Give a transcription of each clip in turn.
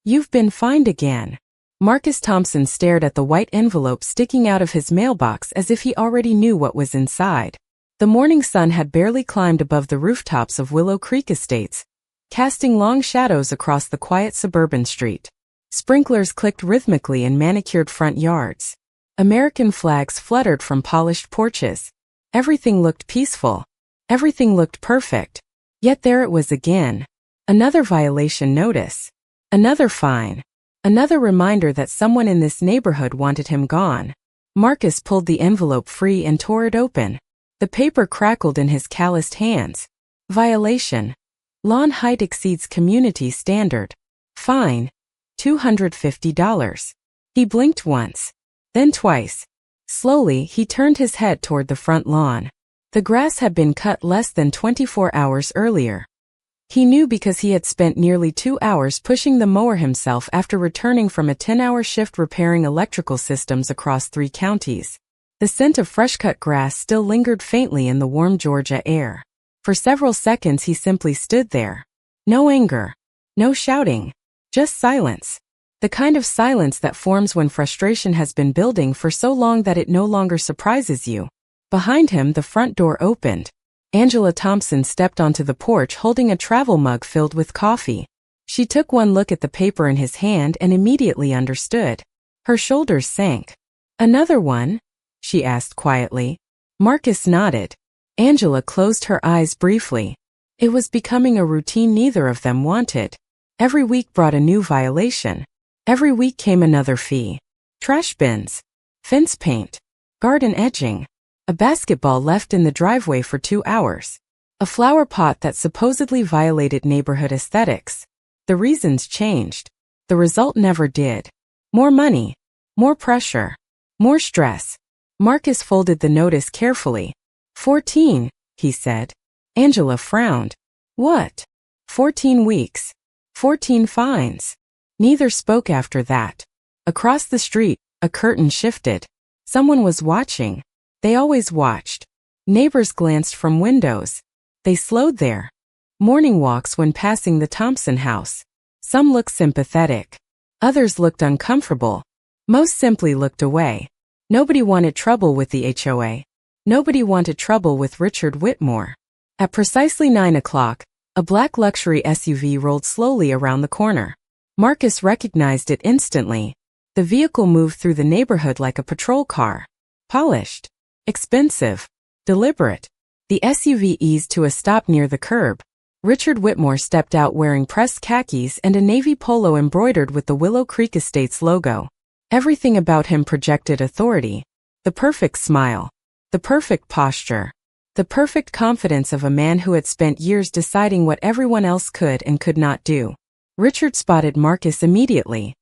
You've been fined again. Marcus Thompson stared at the white envelope sticking out of his mailbox as if he already knew what was inside. The morning sun had barely climbed above the rooftops of Willow Creek Estates, casting long shadows across the quiet suburban street. Sprinklers clicked rhythmically in manicured front yards. American flags fluttered from polished porches. Everything looked peaceful. Everything looked perfect. Yet there it was again. Another violation notice. Another fine. Another reminder that someone in this neighborhood wanted him gone. Marcus pulled the envelope free and tore it open. The paper crackled in his calloused hands. Violation. Lawn height exceeds community standard. Fine. $250. He blinked once. Then twice. Slowly, he turned his head toward the front lawn. The grass had been cut less than 24 hours earlier. He knew because he had spent nearly 2 hours pushing the mower himself after returning from a 10-hour shift repairing electrical systems across 3 counties. The scent of fresh-cut grass still lingered faintly in the warm Georgia air. For several seconds he simply stood there. No anger. No shouting. Just silence. The kind of silence that forms when frustration has been building for so long that it no longer surprises you. Behind him, the front door opened. Angela Thompson stepped onto the porch holding a travel mug filled with coffee. She took one look at the paper in his hand and immediately understood. Her shoulders sank. Another one? She asked quietly. Marcus nodded. Angela closed her eyes briefly. It was becoming a routine neither of them wanted. Every week brought a new violation. Every week came another fee. Trash bins. Fence paint. Garden edging. A basketball left in the driveway for 2 hours. A flower pot that supposedly violated neighborhood aesthetics. The reasons changed. The result never did. More money. More pressure. More stress. Marcus folded the notice carefully. 14, he said. Angela frowned. What? 14 weeks. 14 fines. Neither spoke after that. Across the street, a curtain shifted. Someone was watching. They always watched. Neighbors glanced from windows. They slowed their morning walks when passing the Thompson house. Some looked sympathetic. Others looked uncomfortable. Most simply looked away. Nobody wanted trouble with the HOA. Nobody wanted trouble with Richard Whitmore. At precisely 9 o'clock, a black luxury SUV rolled slowly around the corner. Marcus recognized it instantly. The vehicle moved through the neighborhood like a patrol car. Polished. Expensive. Deliberate. The SUV eased to a stop near the curb. Richard Whitmore stepped out wearing pressed khakis and a navy polo embroidered with the Willow Creek Estates logo. Everything about him projected authority. The perfect smile. The perfect posture. The perfect confidence of a man who had spent years deciding what everyone else could and could not do. Richard spotted Marcus immediately.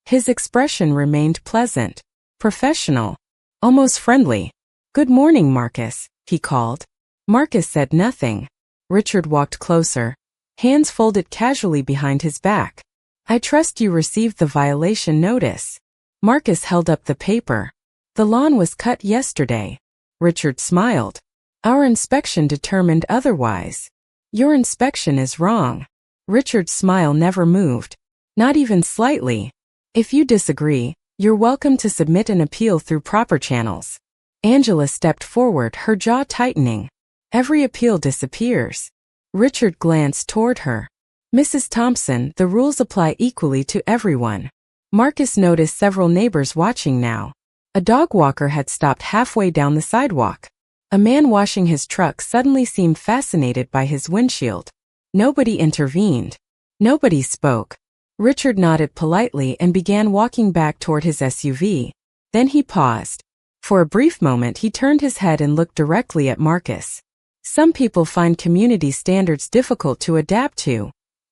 His expression remained pleasant. Professional. Almost friendly. Good morning, Marcus, he called. Marcus said nothing. Richard walked closer. Hands folded casually behind his back. I trust you received the violation notice. Marcus held up the paper. The lawn was cut yesterday. Richard smiled. Our inspection determined otherwise. Your inspection is wrong. Richard's smile never moved. Not even slightly. If you disagree, you're welcome to submit an appeal through proper channels. Angela stepped forward, her jaw tightening. Every appeal disappears. Richard glanced toward her. Mrs. Thompson, the rules apply equally to everyone. Marcus noticed several neighbors watching now. A dog walker had stopped halfway down the sidewalk. A man washing his truck suddenly seemed fascinated by his windshield. Nobody intervened. Nobody spoke. Richard nodded politely and began walking back toward his SUV. Then he paused. For a brief moment he turned his head and looked directly at Marcus. Some people find community standards difficult to adapt to,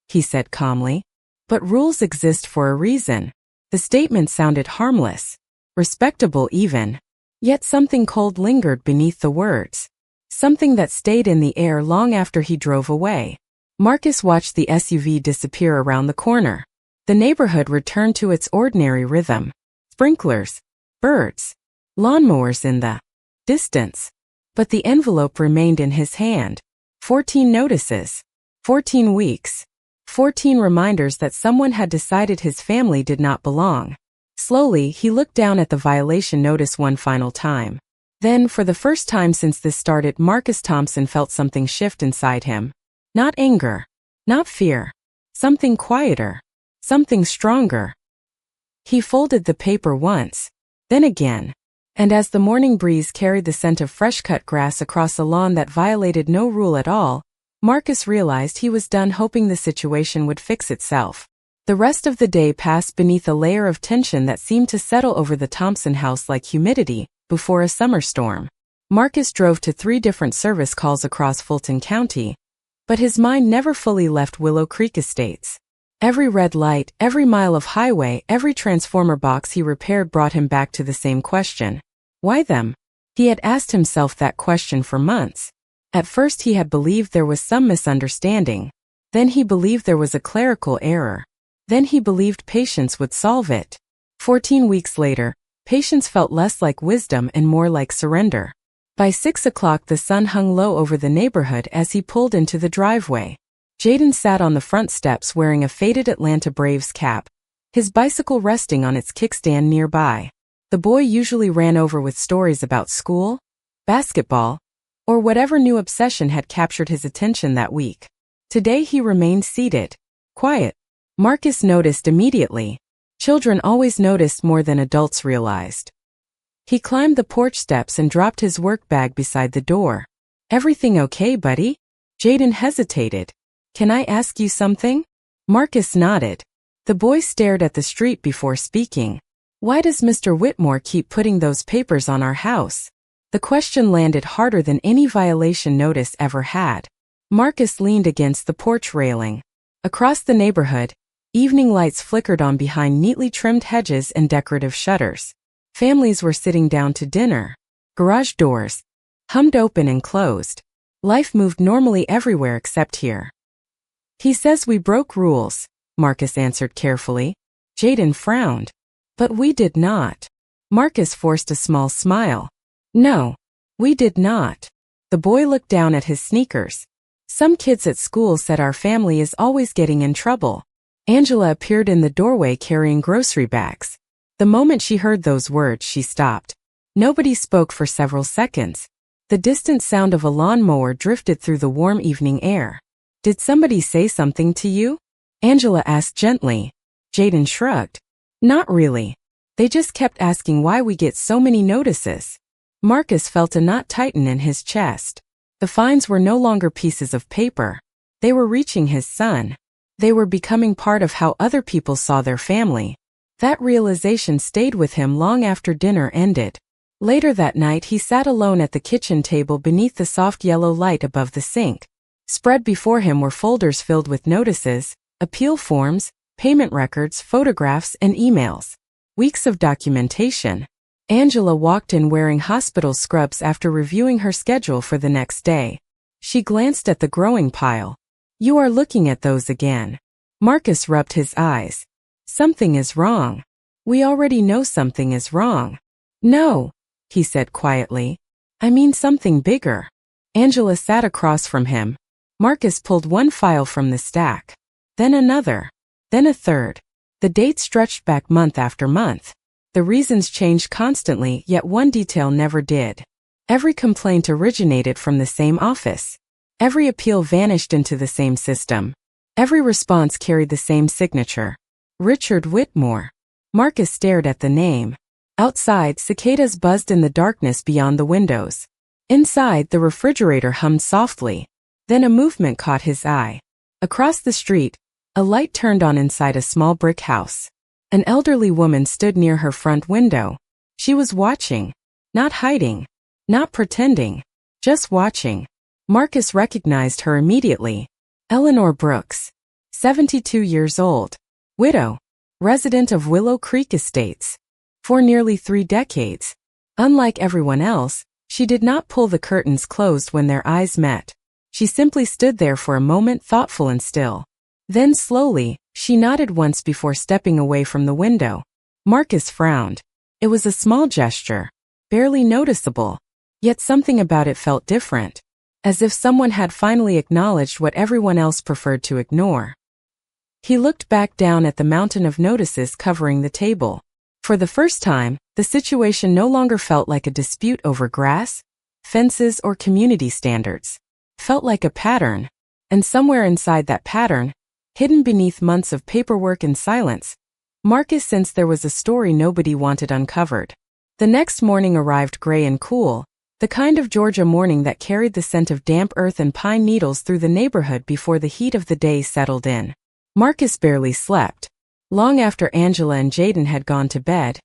he said calmly. But rules exist for a reason. The statement sounded harmless. Respectable even. Yet something cold lingered beneath the words. Something that stayed in the air long after he drove away. Marcus watched the SUV disappear around the corner. The neighborhood returned to its ordinary rhythm. Sprinklers. Birds. Lawnmowers in the distance. But the envelope remained in his hand. 14 notices. 14 weeks. 14 reminders that someone had decided his family did not belong. Slowly, he looked down at the violation notice one final time. Then, for the first time since this started, Marcus Thompson felt something shift inside him. Not anger. Not fear. Something quieter. Something stronger. He folded the paper once. Then again. And as the morning breeze carried the scent of fresh-cut grass across a lawn that violated no rule at all, Marcus realized he was done hoping the situation would fix itself. The rest of the day passed beneath a layer of tension that seemed to settle over the Thompson house like humidity before a summer storm. Marcus drove to 3 different service calls across Fulton County, but his mind never fully left Willow Creek Estates. Every red light, every mile of highway, every transformer box he repaired brought him back to the same question. Why them? He had asked himself that question for months. At first he had believed there was some misunderstanding. Then he believed there was a clerical error. Then he believed patience would solve it. 14 weeks later, patience felt less like wisdom and more like surrender. By 6 o'clock the sun hung low over the neighborhood as he pulled into the driveway. Jaden sat on the front steps wearing a faded Atlanta Braves cap, his bicycle resting on its kickstand nearby. The boy usually ran over with stories about school, basketball, or whatever new obsession had captured his attention that week. Today he remained seated, quiet. Marcus noticed immediately. Children always noticed more than adults realized. He climbed the porch steps and dropped his work bag beside the door. Everything okay, buddy? Jaden hesitated. Can I ask you something? Marcus nodded. The boy stared at the street before speaking. Why does Mr. Whitmore keep putting those papers on our house? The question landed harder than any violation notice ever had. Marcus leaned against the porch railing. Across the neighborhood, evening lights flickered on behind neatly trimmed hedges and decorative shutters. Families were sitting down to dinner. Garage doors hummed open and closed. Life moved normally everywhere except here. He says we broke rules, Marcus answered carefully. Jaden frowned. But we did not. Marcus forced a small smile. No, we did not. The boy looked down at his sneakers. Some kids at school said our family is always getting in trouble. Angela appeared in the doorway carrying grocery bags. The moment she heard those words, she stopped. Nobody spoke for several seconds. The distant sound of a lawnmower drifted through the warm evening air. Did somebody say something to you? Angela asked gently. Jaden shrugged. Not really. They just kept asking why we get so many notices. Marcus felt a knot tighten in his chest. The fines were no longer pieces of paper. They were reaching his son. They were becoming part of how other people saw their family. That realization stayed with him long after dinner ended. Later that night he sat alone at the kitchen table beneath the soft yellow light above the sink. Spread before him were folders filled with notices, appeal forms, payment records, photographs, and emails. Weeks of documentation. Angela walked in wearing hospital scrubs after reviewing her schedule for the next day. She glanced at the growing pile. You are looking at those again. Marcus rubbed his eyes. Something is wrong. We already know something is wrong. No, he said quietly. I mean something bigger. Angela sat across from him. Marcus pulled one file from the stack. Then another. Then a third. The dates stretched back month after month. The reasons changed constantly, yet one detail never did. Every complaint originated from the same office. Every appeal vanished into the same system. Every response carried the same signature. Richard Whitmore. Marcus stared at the name. Outside, cicadas buzzed in the darkness beyond the windows. Inside, the refrigerator hummed softly. Then a movement caught his eye. Across the street, a light turned on inside a small brick house. An elderly woman stood near her front window. She was watching. Not hiding. Not pretending. Just watching. Marcus recognized her immediately. Eleanor Brooks. 72 years old. Widow. Resident of Willow Creek Estates. For nearly 3 decades. Unlike everyone else, she did not pull the curtains closed when their eyes met. She simply stood there for a moment, thoughtful and still. Then slowly, she nodded once before stepping away from the window. Marcus frowned. It was a small gesture, barely noticeable, yet something about it felt different, as if someone had finally acknowledged what everyone else preferred to ignore. He looked back down at the mountain of notices covering the table. For the first time, the situation no longer felt like a dispute over grass, fences, or community standards. Felt like a pattern. And somewhere inside that pattern, hidden beneath months of paperwork and silence, Marcus sensed there was a story nobody wanted uncovered. The next morning arrived gray and cool, the kind of Georgia morning that carried the scent of damp earth and pine needles through the neighborhood before the heat of the day settled in. Marcus barely slept. Long after Angela and Jaden had gone to bed,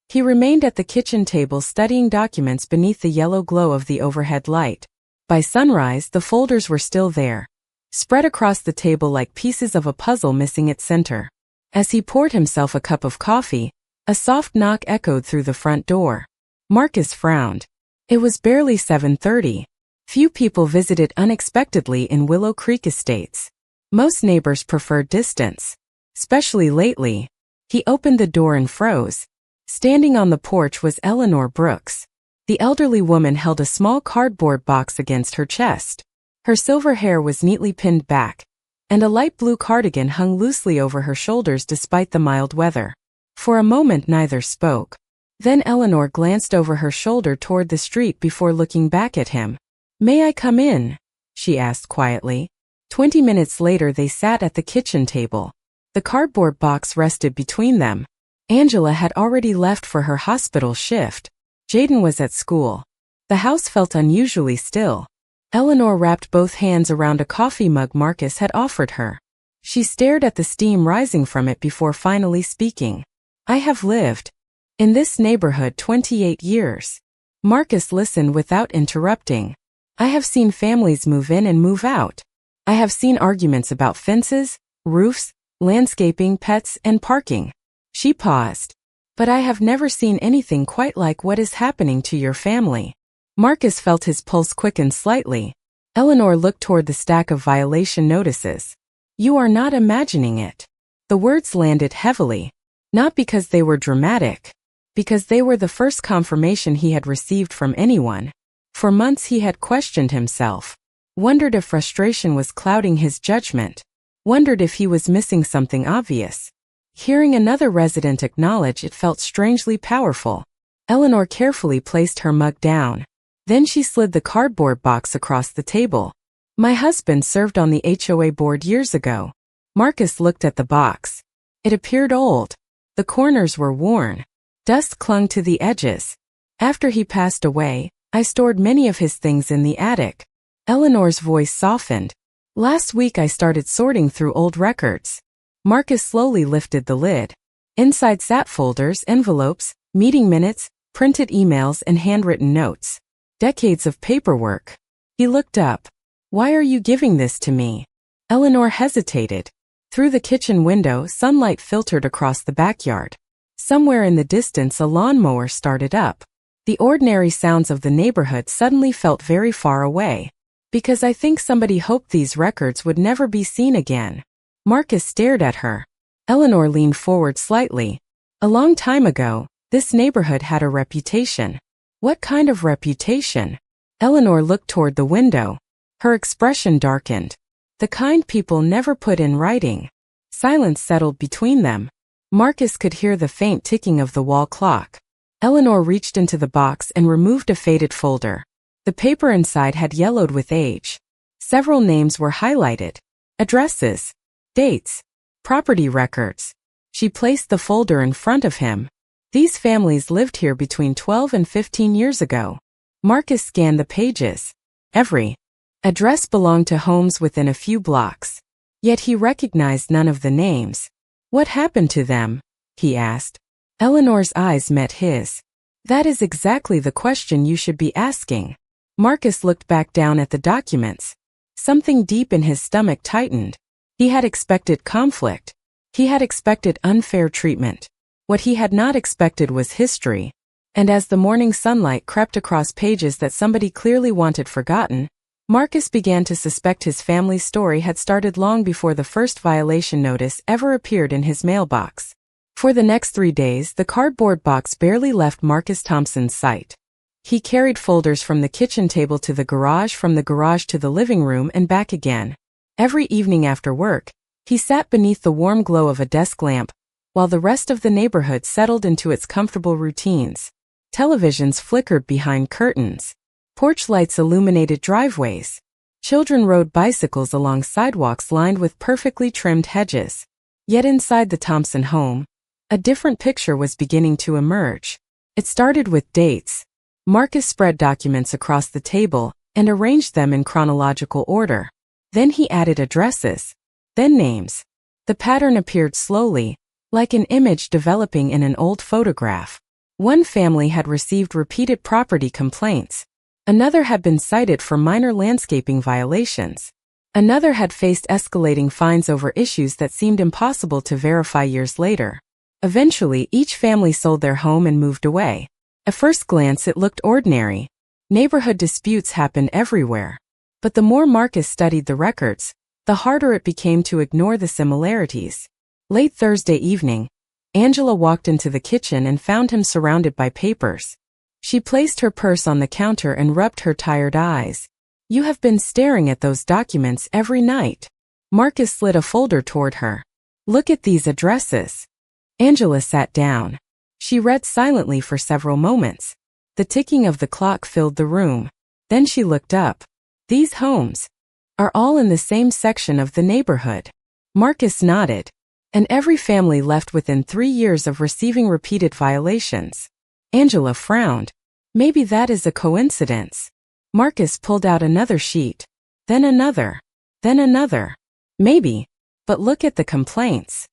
he remained at the kitchen table studying documents beneath the yellow glow of the overhead light. By sunrise, the folders were still there, spread across the table like pieces of a puzzle missing its center. As he poured himself a cup of coffee, a soft knock echoed through the front door. Marcus frowned. It was barely 7:30. Few people visited unexpectedly in Willow Creek Estates. Most neighbors preferred distance. Especially lately. He opened the door and froze. Standing on the porch was Eleanor Brooks. The elderly woman held a small cardboard box against her chest. Her silver hair was neatly pinned back, and a light blue cardigan hung loosely over her shoulders despite the mild weather. For a moment neither spoke. Then Eleanor glanced over her shoulder toward the street before looking back at him. "May I come in?" she asked quietly. 20 minutes later they sat at the kitchen table. The cardboard box rested between them. Angela had already left for her hospital shift. Jaden was at school. The house felt unusually still. Eleanor wrapped both hands around a coffee mug Marcus had offered her. She stared at the steam rising from it before finally speaking. "I have lived in this neighborhood 28 years. Marcus listened without interrupting. "I have seen families move in and move out. I have seen arguments about fences, roofs, landscaping, pets, and parking." She paused. "But I have never seen anything quite like what is happening to your family." Marcus felt his pulse quicken slightly. Eleanor looked toward the stack of violation notices. "You are not imagining it." The words landed heavily. Not because they were dramatic, because they were the first confirmation he had received from anyone. For months he had questioned himself, wondered if frustration was clouding his judgment, wondered if he was missing something obvious. Hearing another resident acknowledge it felt strangely powerful. Eleanor carefully placed her mug down. Then she slid the cardboard box across the table. "My husband served on the HOA board years ago." Marcus looked at the box. It appeared old. The corners were worn. Dust clung to the edges. "After he passed away, I stored many of his things in the attic." Eleanor's voice softened. "Last week I started sorting through old records." Marcus slowly lifted the lid. Inside sat folders, envelopes, meeting minutes, printed emails, and handwritten notes. Decades of paperwork. He looked up. "Why are you giving this to me?" Eleanor hesitated. Through the kitchen window, sunlight filtered across the backyard. Somewhere in the distance, a lawnmower started up. The ordinary sounds of the neighborhood suddenly felt very far away. "Because I think somebody hoped these records would never be seen again." Marcus stared at her. Eleanor leaned forward slightly. "A long time ago, this neighborhood had a reputation." "What kind of reputation?" Eleanor looked toward the window. Her expression darkened. "The kind people never put in writing." Silence settled between them. Marcus could hear the faint ticking of the wall clock. Eleanor reached into the box and removed a faded folder. The paper inside had yellowed with age. Several names were highlighted. Addresses, dates, property records. She placed the folder in front of him. These families lived here between 12 and 15 years ago. Marcus scanned the pages. Every address belonged to homes within a few blocks. Yet he recognized none of the names. "What happened to them?" he asked. Eleanor's eyes met his. "That is exactly the question you should be asking." Marcus looked back down at the documents. Something deep in his stomach tightened. He had expected conflict. He had expected unfair treatment. What he had not expected was history. And as the morning sunlight crept across pages that somebody clearly wanted forgotten, Marcus began to suspect his family's story had started long before the first violation notice ever appeared in his mailbox. For the next 3 days, the cardboard box barely left Marcus Thompson's sight. He carried folders from the kitchen table to the garage, from the garage to the living room, and back again. Every evening after work, He sat beneath the warm glow of a desk lamp, while the rest of the neighborhood settled into its comfortable routines. Televisions flickered behind curtains. Porch lights illuminated driveways. Children rode bicycles along sidewalks lined with perfectly trimmed hedges. Yet inside the Thompson home, a different picture was beginning to emerge. It started with dates. Marcus spread documents across the table and arranged them in chronological order. Then he added addresses, then names. The pattern appeared slowly, like an image developing in an old photograph. One family had received repeated property complaints. Another had been cited for minor landscaping violations. Another had faced escalating fines over issues that seemed impossible to verify years later. Eventually, each family sold their home and moved away. At first glance, it looked ordinary. Neighborhood disputes happened everywhere. But the more Marcus studied the records, the harder it became to ignore the similarities. Late Thursday evening, Angela walked into the kitchen and found him surrounded by papers. She placed her purse on the counter and rubbed her tired eyes. "You have been staring at those documents every night." Marcus slid a folder toward her. "Look at these addresses." Angela sat down. She read silently for several moments. The ticking of the clock filled the room. Then she looked up. "These homes are all in the same section of the neighborhood." Marcus nodded. "And every family left within 3 years of receiving repeated violations." Angela frowned. "Maybe that is a coincidence." Marcus pulled out another sheet. Then another. Then another. "Maybe. But look at the complaints."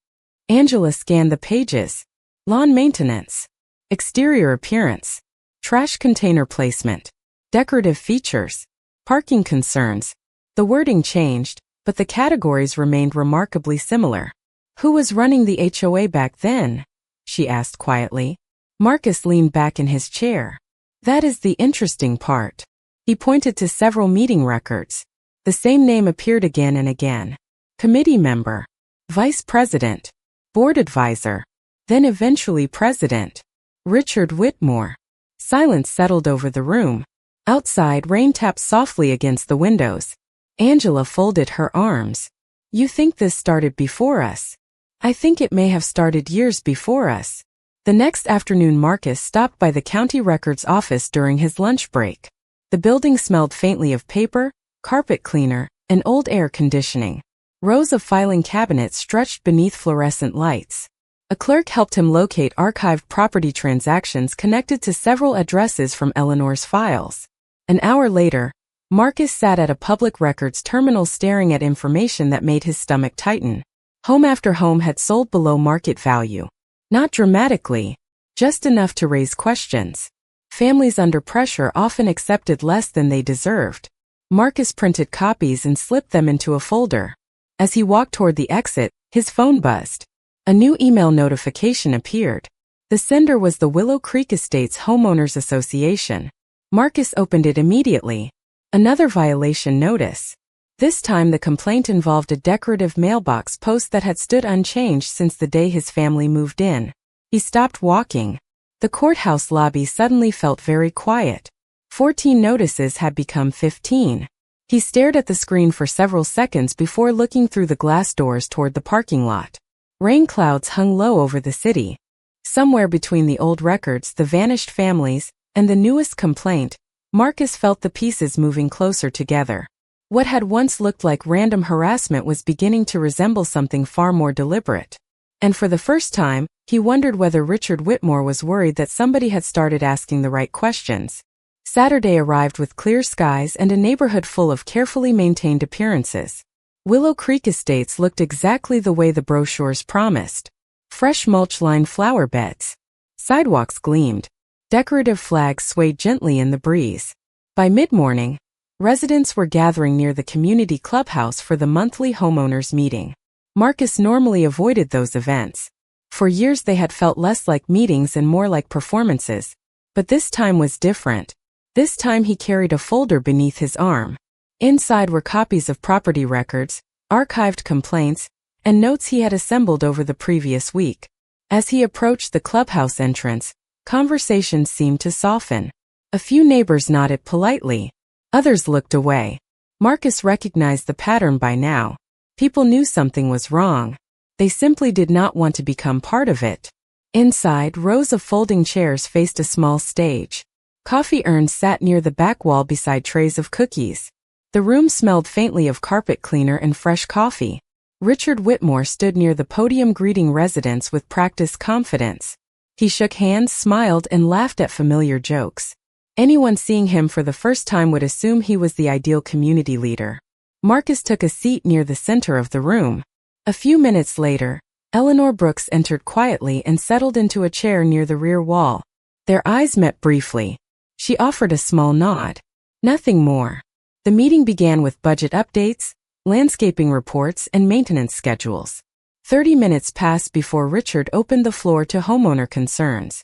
Angela scanned the pages. Lawn maintenance. Exterior appearance. Trash container placement. Decorative features. Parking concerns. The wording changed, but the categories remained remarkably similar. "Who was running the HOA back then?" she asked quietly. Marcus leaned back in his chair. "That is the interesting part." He pointed to several meeting records. The same name appeared again and again. Committee member. Vice president. Board advisor. Then eventually president. Richard Whitmore. Silence settled over the room. Outside, rain tapped softly against the windows. Angela folded her arms. "You think this started before us?" "I think it may have started years before us." The next afternoon, Marcus stopped by the county records office during his lunch break. The building smelled faintly of paper, carpet cleaner, and old air conditioning. Rows of filing cabinets stretched beneath fluorescent lights. A clerk helped him locate archived property transactions connected to several addresses from Eleanor's files. An hour later, Marcus sat at a public records terminal staring at information that made his stomach tighten. Home after home had sold below market value. Not dramatically, just enough to raise questions. Families under pressure often accepted less than they deserved. Marcus printed copies and slipped them into a folder. As he walked toward the exit, his phone buzzed. A new email notification appeared. The sender was the Willow Creek Estates Homeowners Association. Marcus opened it immediately. Another violation notice. This time the complaint involved a decorative mailbox post that had stood unchanged since the day his family moved in. He stopped walking. The courthouse lobby suddenly felt very quiet. 14 notices had become 15. He stared at the screen for several seconds before looking through the glass doors toward the parking lot. Rain clouds hung low over the city. Somewhere between the old records, the vanished families, and the newest complaint, Marcus felt the pieces moving closer together. What had once looked like random harassment was beginning to resemble something far more deliberate. And for the first time, he wondered whether Richard Whitmore was worried that somebody had started asking the right questions. Saturday arrived with clear skies and a neighborhood full of carefully maintained appearances. Willow Creek Estates looked exactly the way the brochures promised. Fresh mulch-lined flower beds. Sidewalks gleamed. Decorative flags swayed gently in the breeze. By mid-morning, residents were gathering near the community clubhouse for the monthly homeowners meeting. Marcus normally avoided those events. For years they had felt less like meetings and more like performances. But this time was different. This time he carried a folder beneath his arm. Inside were copies of property records, archived complaints, and notes he had assembled over the previous week. As he approached the clubhouse entrance, conversations seemed to soften. A few neighbors nodded politely. Others looked away. Marcus recognized the pattern by now. People knew something was wrong. They simply did not want to become part of it. Inside, rows of folding chairs faced a small stage. Coffee urns sat near the back wall beside trays of cookies. The room smelled faintly of carpet cleaner and fresh coffee. Richard Whitmore stood near the podium greeting residents with practiced confidence. He shook hands, smiled, and laughed at familiar jokes. Anyone seeing him for the first time would assume he was the ideal community leader. Marcus took a seat near the center of the room. A few minutes later, Eleanor Brooks entered quietly and settled into a chair near the rear wall. Their eyes met briefly. She offered a small nod. Nothing more. The meeting began with budget updates, landscaping reports, and maintenance schedules. 30 minutes passed before Richard opened the floor to homeowner concerns.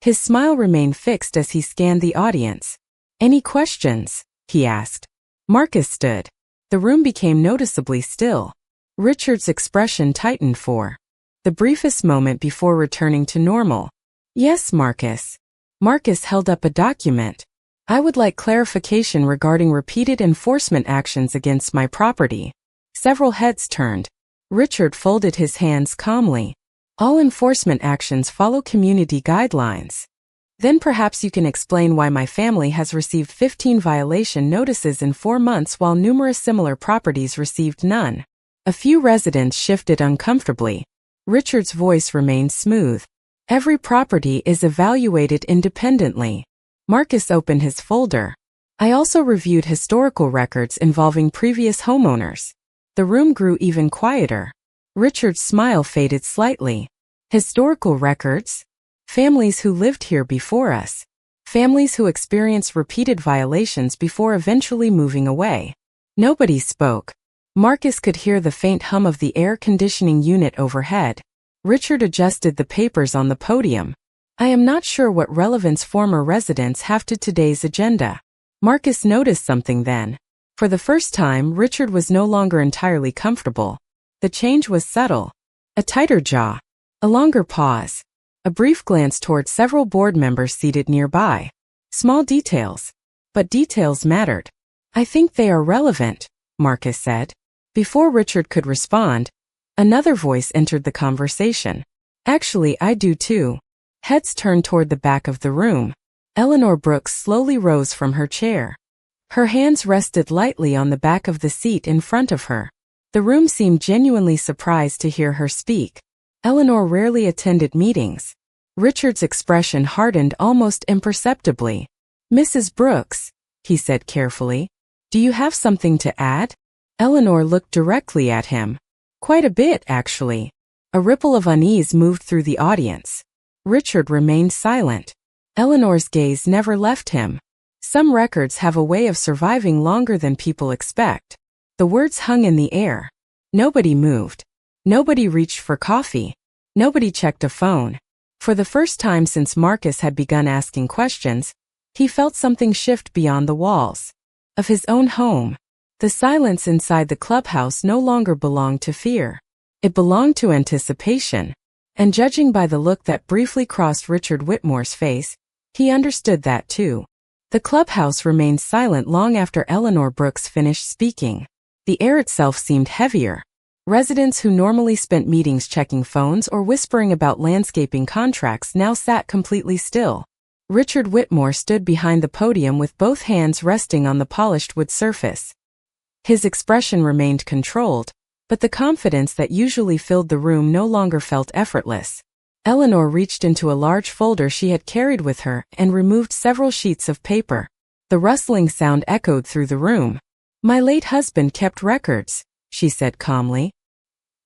His smile remained fixed as he scanned the audience. "Any questions?" he asked. Marcus stood. The room became noticeably still. Richard's expression tightened for the briefest moment before returning to normal. "Yes, Marcus." Marcus held up a document. "I would like clarification regarding repeated enforcement actions against my property." Several heads turned. Richard folded his hands calmly. "All enforcement actions follow community guidelines." "Then perhaps you can explain why my family has received 15 violation notices in 4 months while numerous similar properties received none." A few residents shifted uncomfortably. Richard's voice remained smooth. "Every property is evaluated independently." Marcus opened his folder. "I also reviewed historical records involving previous homeowners." The room grew even quieter. Richard's smile faded slightly. "Historical records? Families who lived here before us. Families who experienced repeated violations before eventually moving away." Nobody spoke. Marcus could hear the faint hum of the air conditioning unit overhead. Richard adjusted the papers on the podium. "I am not sure what relevance former residents have to today's agenda." Marcus noticed something then. For the first time, Richard was no longer entirely comfortable. The change was subtle. A tighter jaw. A longer pause. A brief glance toward several board members seated nearby. Small details. But details mattered. "I think they are relevant," Marcus said. Before Richard could respond, another voice entered the conversation. "Actually, I do too." Heads turned toward the back of the room. Eleanor Brooks slowly rose from her chair. Her hands rested lightly on the back of the seat in front of her. The room seemed genuinely surprised to hear her speak. Eleanor rarely attended meetings. Richard's expression hardened almost imperceptibly. "Mrs. Brooks," he said carefully, "do you have something to add?" Eleanor looked directly at him. "Quite a bit, actually." A ripple of unease moved through the audience. Richard remained silent. Eleanor's gaze never left him. Some records have a way of surviving longer than people expect. The words hung in the air. Nobody moved. Nobody reached for coffee. Nobody checked a phone. For the first time since Marcus had begun asking questions, he felt something shift beyond the walls of his own home. The silence inside the clubhouse no longer belonged to fear. It belonged to anticipation. And judging by the look that briefly crossed Richard Whitmore's face, he understood that too. The clubhouse remained silent long after Eleanor Brooks finished speaking. The air itself seemed heavier. Residents who normally spent meetings checking phones or whispering about landscaping contracts now sat completely still. Richard Whitmore stood behind the podium with both hands resting on the polished wood surface. His expression remained controlled, but the confidence that usually filled the room no longer felt effortless. Eleanor reached into a large folder she had carried with her and removed several sheets of paper. The rustling sound echoed through the room. "My late husband kept records," she said calmly.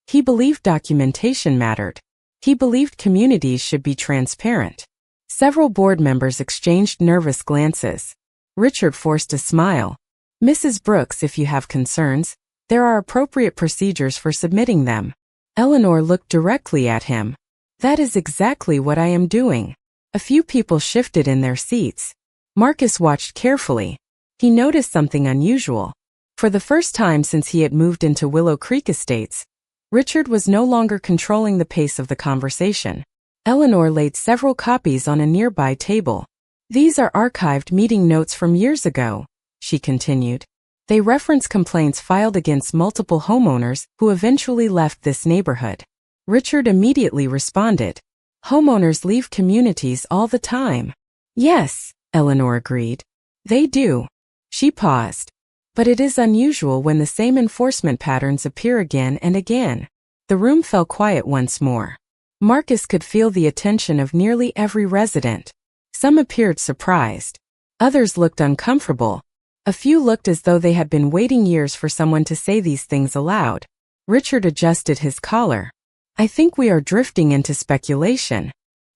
"He believed documentation mattered. He believed communities should be transparent." Several board members exchanged nervous glances. Richard forced a smile. "Mrs. Brooks, if you have concerns, there are appropriate procedures for submitting them." Eleanor looked directly at him. "That is exactly what I am doing." A few people shifted in their seats. Marcus watched carefully. He noticed something unusual. For the first time since he had moved into Willow Creek Estates, Richard was no longer controlling the pace of the conversation. Eleanor laid several copies on a nearby table. "These are archived meeting notes from years ago," she continued. They reference complaints filed against multiple homeowners who eventually left this neighborhood. Richard immediately responded. Homeowners leave communities all the time. Yes, Eleanor agreed. They do. She paused. But it is unusual when the same enforcement patterns appear again and again. The room fell quiet once more. Marcus could feel the attention of nearly every resident. Some appeared surprised. Others looked uncomfortable. A few looked as though they had been waiting years for someone to say these things aloud. Richard adjusted his collar. I think we are drifting into speculation.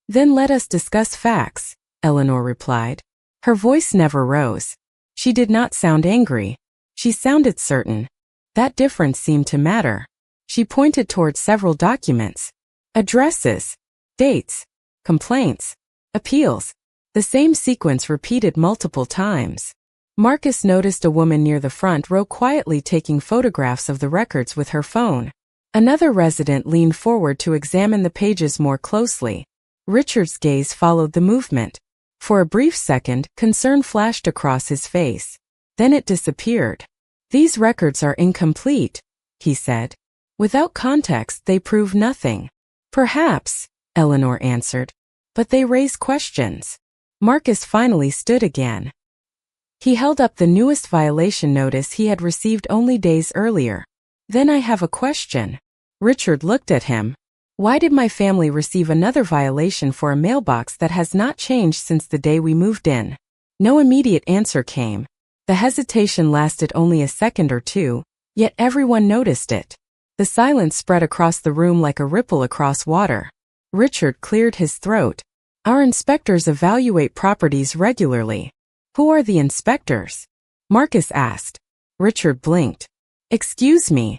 Then let us discuss facts, Eleanor replied. Her voice never rose. She did not sound angry. She sounded certain. That difference seemed to matter. She pointed toward several documents. Addresses, dates, complaints, appeals. The same sequence repeated multiple times. Marcus noticed a woman near the front row quietly taking photographs of the records with her phone. Another resident leaned forward to examine the pages more closely. Richard's gaze followed the movement. For a brief second, concern flashed across his face. Then it disappeared. These records are incomplete, he said. Without context, they prove nothing. Perhaps, Eleanor answered. But they raise questions. Marcus finally stood again. He held up the newest violation notice he had received only days earlier. Then I have a question. Richard looked at him. Why did my family receive another violation for a mailbox that has not changed since the day we moved in? No immediate answer came. The hesitation lasted only a second or two, yet everyone noticed it. The silence spread across the room like a ripple across water. Richard cleared his throat. Our inspectors evaluate properties regularly. Who are the inspectors? Marcus asked. Richard blinked. Excuse me.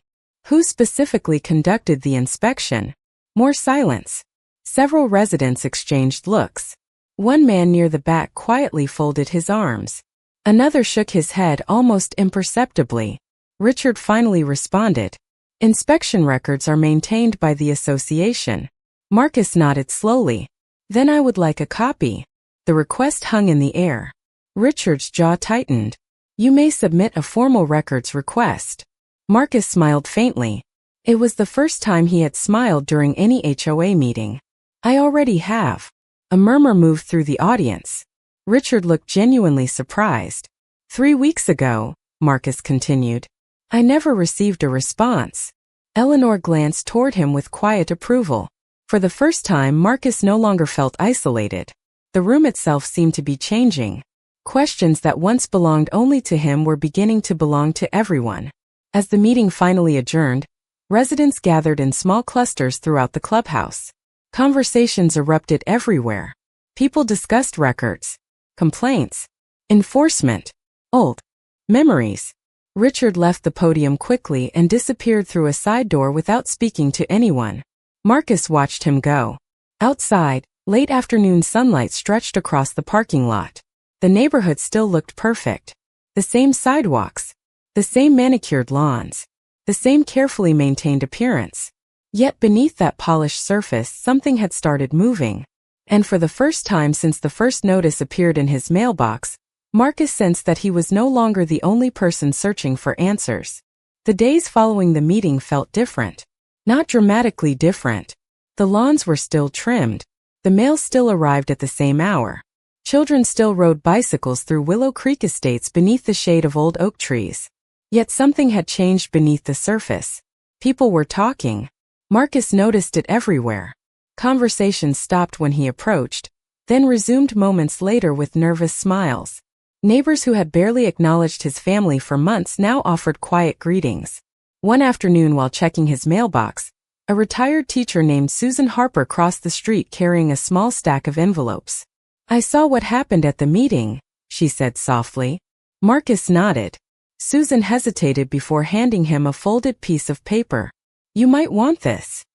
Who specifically conducted the inspection? More silence. Several residents exchanged looks. One man near the back quietly folded his arms. Another shook his head almost imperceptibly. Richard finally responded. Inspection records are maintained by the association. Marcus nodded slowly. Then I would like a copy. The request hung in the air. Richard's jaw tightened. You may submit a formal records request. Marcus smiled faintly. It was the first time he had smiled during any HOA meeting. I already have. A murmur moved through the audience. Richard looked genuinely surprised. 3 weeks ago, Marcus continued, I never received a response. Eleanor glanced toward him with quiet approval. For the first time, Marcus no longer felt isolated. The room itself seemed to be changing. Questions that once belonged only to him were beginning to belong to everyone. As the meeting finally adjourned, residents gathered in small clusters throughout the clubhouse. Conversations erupted everywhere. People discussed records, complaints, enforcement, old memories. Richard left the podium quickly and disappeared through a side door without speaking to anyone. Marcus watched him go. Outside, late afternoon sunlight stretched across the parking lot. The neighborhood still looked perfect. The same sidewalks, the same manicured lawns, the same carefully maintained appearance. Yet beneath that polished surface, something had started moving. And for the first time since the first notice appeared in his mailbox, Marcus sensed that he was no longer the only person searching for answers. The days following the meeting felt different. Not dramatically different. The lawns were still trimmed. The mail still arrived at the same hour. Children still rode bicycles through Willow Creek estates beneath the shade of old oak trees. Yet something had changed beneath the surface. People were talking. Marcus noticed it everywhere. Conversations stopped when he approached, then resumed moments later with nervous smiles. Neighbors who had barely acknowledged his family for months now offered quiet greetings. One afternoon while checking his mailbox, a retired teacher named Susan Harper crossed the street carrying a small stack of envelopes. I saw what happened at the meeting, she said softly. Marcus nodded. Susan hesitated before handing him a folded piece of paper. You might want this.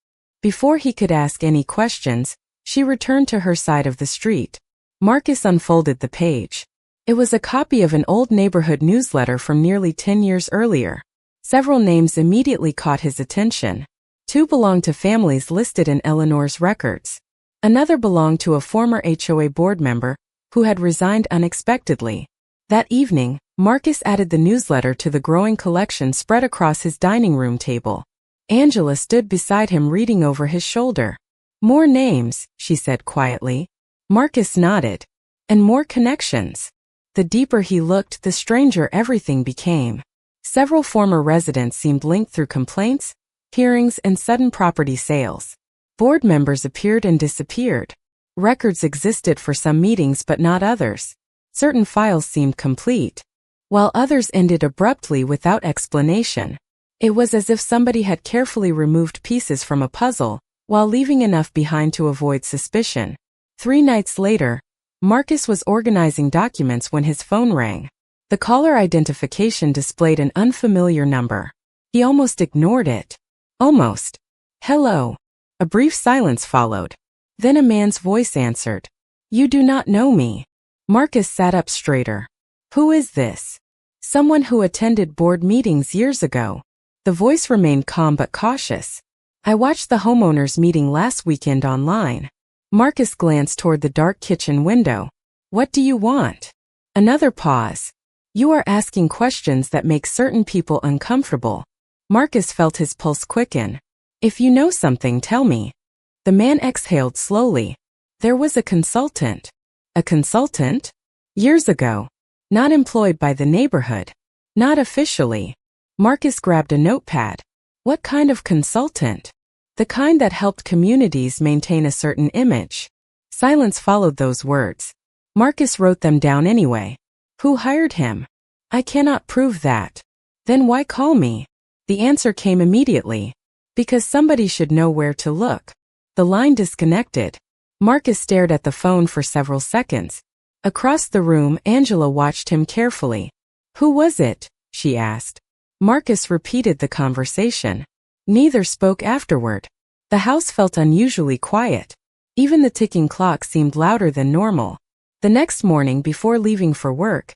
Before he could ask any questions, she returned to her side of the street. Marcus unfolded the page. It was a copy of an old neighborhood newsletter from nearly 10 years earlier. Several names immediately caught his attention. 2 belonged to families listed in Eleanor's records. Another belonged to a former HOA board member who had resigned unexpectedly. That evening, Marcus added the newsletter to the growing collection spread across his dining room table. Angela stood beside him reading over his shoulder. "More names," she said quietly. Marcus nodded. "And more connections." The deeper he looked, the stranger everything became. Several former residents seemed linked through complaints, hearings, and sudden property sales. Board members appeared and disappeared. Records existed for some meetings but not others. Certain files seemed complete, while others ended abruptly without explanation. It was as if somebody had carefully removed pieces from a puzzle, while leaving enough behind to avoid suspicion. 3 nights later, Marcus was organizing documents when his phone rang. The caller identification displayed an unfamiliar number. He almost ignored it. Almost. "Hello." A brief silence followed. Then a man's voice answered. "You do not know me." Marcus sat up straighter. "Who is this?" "Someone who attended board meetings years ago." The voice remained calm but cautious. "I watched the homeowners meeting last weekend online." Marcus glanced toward the dark kitchen window. "What do you want?" Another pause. "You are asking questions that make certain people uncomfortable." Marcus felt his pulse quicken. "If you know something, tell me." The man exhaled slowly. "There was a consultant." "A consultant?" "Years ago. Not employed by the neighborhood. Not officially." Marcus grabbed a notepad. "What kind of consultant?" "The kind that helped communities maintain a certain image." Silence followed those words. Marcus wrote them down anyway. "Who hired him?" "I cannot prove that." "Then why call me?" The answer came immediately. "Because somebody should know where to look." The line disconnected. Marcus stared at the phone for several seconds. Across the room, Angela watched him carefully. "Who was it?" she asked. Marcus repeated the conversation. Neither spoke afterward. The house felt unusually quiet. Even the ticking clock seemed louder than normal. The next morning, before leaving for work,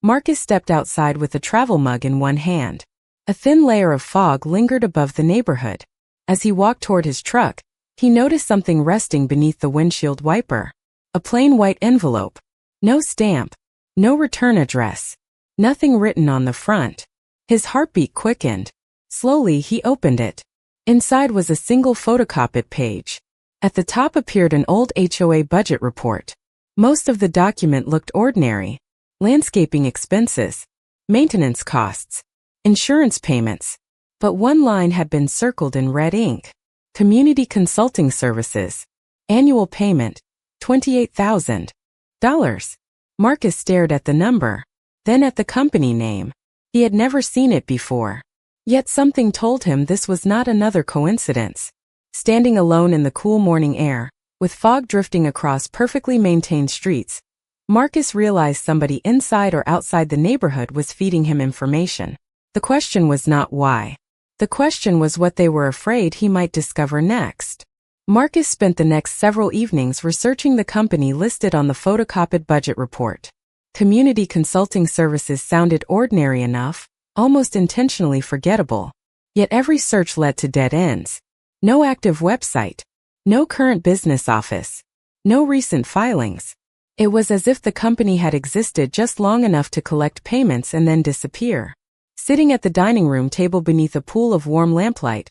Marcus stepped outside with a travel mug in one hand. A thin layer of fog lingered above the neighborhood. As he walked toward his truck, he noticed something resting beneath the windshield wiper. A plain white envelope. No stamp. No return address. Nothing written on the front. His heartbeat quickened. Slowly, he opened it. Inside was a single photocopied page. At the top appeared an old HOA budget report. Most of the document looked ordinary. Landscaping expenses. Maintenance costs. Insurance payments. But one line had been circled in red ink. Community consulting services. Annual payment, $28,000. Marcus stared at the number, then at the company name. He had never seen it before. Yet something told him this was not another coincidence. Standing alone in the cool morning air, with fog drifting across perfectly maintained streets, Marcus realized somebody inside or outside the neighborhood was feeding him information. The question was not why. The question was what they were afraid he might discover next. Marcus spent the next several evenings researching the company listed on the photocopied budget report. Community consulting services sounded ordinary enough, almost intentionally forgettable. Yet every search led to dead ends. No active website. No current business office. No recent filings. It was as if the company had existed just long enough to collect payments and then disappear. Sitting at the dining room table beneath a pool of warm lamplight,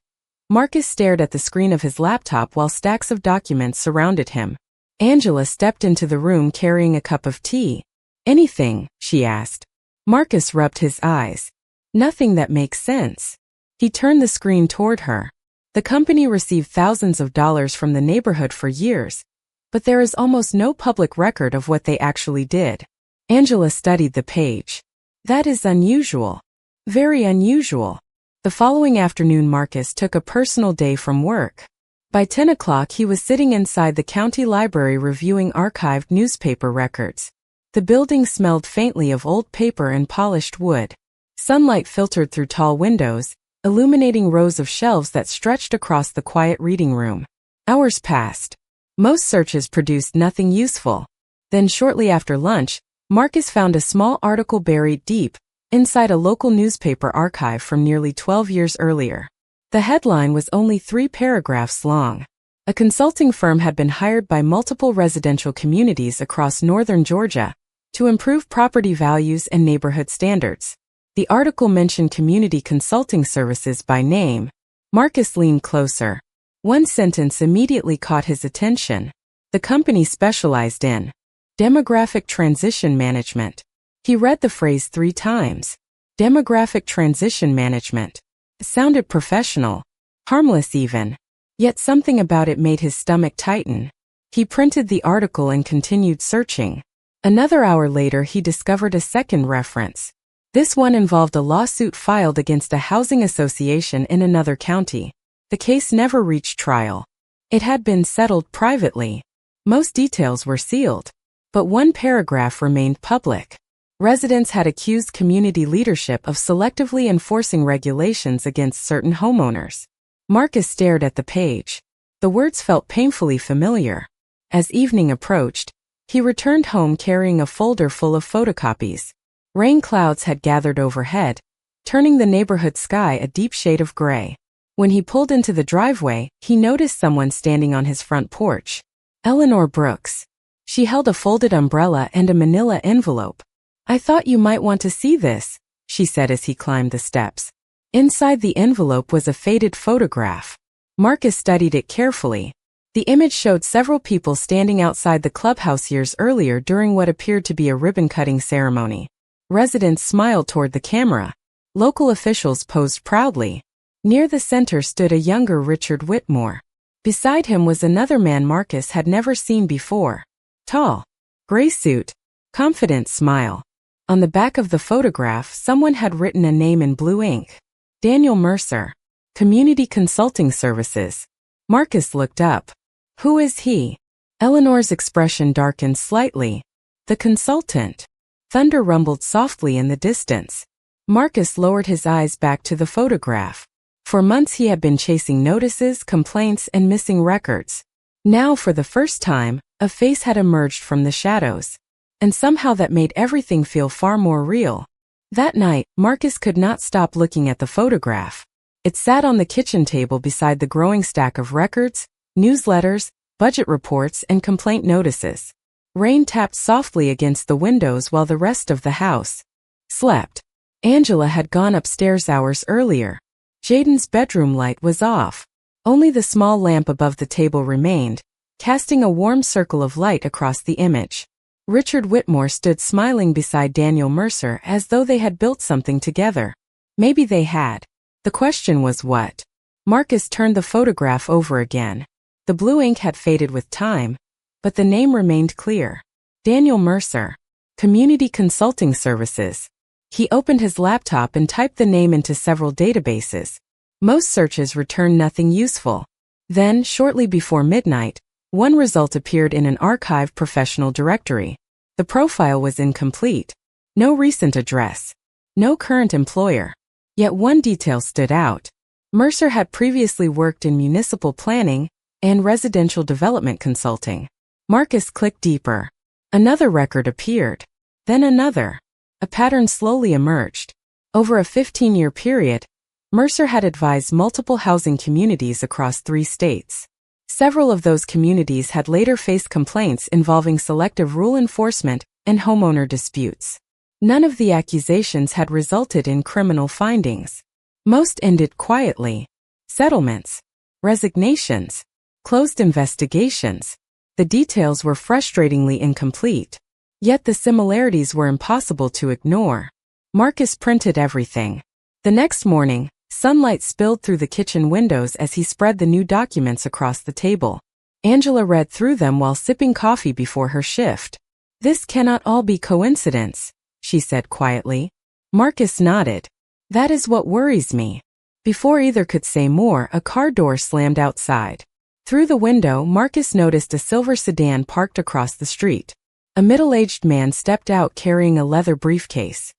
Marcus stared at the screen of his laptop while stacks of documents surrounded him. Angela stepped into the room carrying a cup of tea. "Anything?" she asked. Marcus rubbed his eyes. "Nothing that makes sense." He turned the screen toward her. The company received thousands of dollars from the neighborhood for years, but there is almost no public record of what they actually did. Angela studied the page. "That is unusual. Very unusual." The following afternoon, Marcus took a personal day from work. By 10 o'clock, he was sitting inside the county library reviewing archived newspaper records. The building smelled faintly of old paper and polished wood. Sunlight filtered through tall windows, illuminating rows of shelves that stretched across the quiet reading room. Hours passed. Most searches produced nothing useful. Then shortly after lunch, Marcus found a small article buried deep inside a local newspaper archive from nearly 12 years earlier. The headline was only 3 paragraphs long. A consulting firm had been hired by multiple residential communities across northern Georgia, to improve property values and neighborhood standards. The article mentioned community consulting services by name. Marcus leaned closer. One sentence immediately caught his attention. The company specialized in demographic transition management. He read the phrase 3 times. Demographic transition management. It sounded professional, harmless even. Yet something about it made his stomach tighten. He printed the article and continued searching. Another hour later, he discovered a second reference. This one involved a lawsuit filed against a housing association in another county. The case never reached trial. It had been settled privately. Most details were sealed. But one paragraph remained public. Residents had accused community leadership of selectively enforcing regulations against certain homeowners. Marcus stared at the page. The words felt painfully familiar. As evening approached, he returned home carrying a folder full of photocopies. Rain clouds had gathered overhead, turning the neighborhood sky a deep shade of gray. When he pulled into the driveway, he noticed someone standing on his front porch. Eleanor Brooks. She held a folded umbrella and a manila envelope. "I thought you might want to see this," she said as he climbed the steps. Inside the envelope was a faded photograph. Marcus studied it carefully. The image showed several people standing outside the clubhouse years earlier during what appeared to be a ribbon-cutting ceremony. Residents smiled toward the camera. Local officials posed proudly. Near the center stood a younger Richard Whitmore. Beside him was another man Marcus had never seen before. Tall, gray suit, confident smile. On the back of the photograph, someone had written a name in blue ink. Daniel Mercer. Community Consulting Services. Marcus looked up. Who is he? Eleanor's expression darkened slightly. The consultant. Thunder rumbled softly in the distance. Marcus lowered his eyes back to the photograph. For months he had been chasing notices, complaints, and missing records. Now, for the first time, a face had emerged from the shadows. And somehow that made everything feel far more real. That night, Marcus could not stop looking at the photograph. It sat on the kitchen table beside the growing stack of records, newsletters, budget reports, and complaint notices. Rain tapped softly against the windows while the rest of the house slept. Angela had gone upstairs hours earlier. Jaden's bedroom light was off. Only the small lamp above the table remained, casting a warm circle of light across the image. Richard Whitmore stood smiling beside Daniel Mercer as though they had built something together. Maybe they had. The question was what? Marcus turned the photograph over again. The blue ink had faded with time, but the name remained clear. Daniel Mercer. Community Consulting Services. He opened his laptop and typed the name into several databases. Most searches returned nothing useful. Then, shortly before midnight, one result appeared in an archived professional directory. The profile was incomplete. No recent address. No current employer. Yet one detail stood out. Mercer had previously worked in municipal planning and residential development consulting. Marcus clicked deeper. Another record appeared. Then another. A pattern slowly emerged. Over a 15-year period, Mercer had advised multiple housing communities across 3 states. Several of those communities had later faced complaints involving selective rule enforcement and homeowner disputes. None of the accusations had resulted in criminal findings. Most ended quietly. Settlements, resignations, closed investigations. The details were frustratingly incomplete. Yet the similarities were impossible to ignore. Marcus printed everything. The next morning, sunlight spilled through the kitchen windows as he spread the new documents across the table. Angela read through them while sipping coffee before her shift. "This cannot all be coincidence," she said quietly. Marcus nodded. "That is what worries me." Before either could say more, a car door slammed outside. Through the window, Marcus noticed a silver sedan parked across the street. A middle-aged man stepped out carrying a leather briefcase.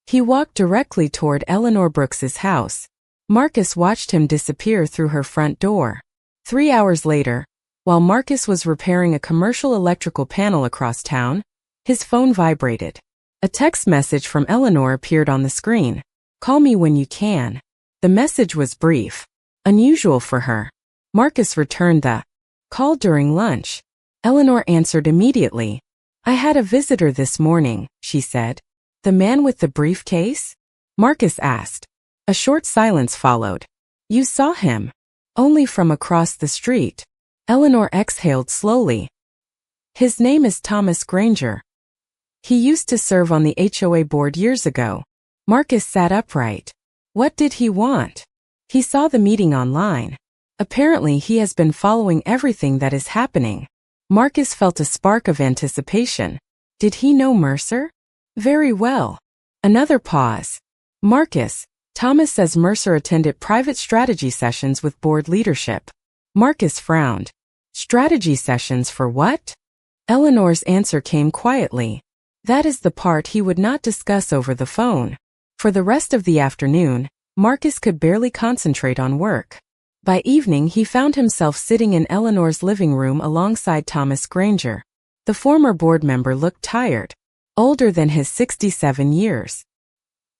He walked directly toward Eleanor Brooks's house. Marcus watched him disappear through her front door. 3 hours later, while Marcus was repairing a commercial electrical panel across town, his phone vibrated. A text message from Eleanor appeared on the screen. "Call me when you can." The message was brief, unusual for her. Marcus returned the call during lunch. Eleanor answered immediately. I had a visitor this morning, she said. The man with the briefcase? Marcus asked. A short silence followed. You saw him? Only from across the street. Eleanor exhaled slowly. His name is Thomas Granger. He used to serve on the HOA board years ago. Marcus sat upright. What did he want? He saw the meeting online. Apparently he has been following everything that is happening. Marcus felt a spark of anticipation. Did he know Mercer? Very well. Another pause. Marcus, Thomas says Mercer attended private strategy sessions with board leadership. Marcus frowned. Strategy sessions for what? Eleanor's answer came quietly. That is the part he would not discuss over the phone. For the rest of the afternoon, Marcus could barely concentrate on work. By evening he found himself sitting in Eleanor's living room alongside Thomas Granger. The former board member looked tired, older than his 67 years.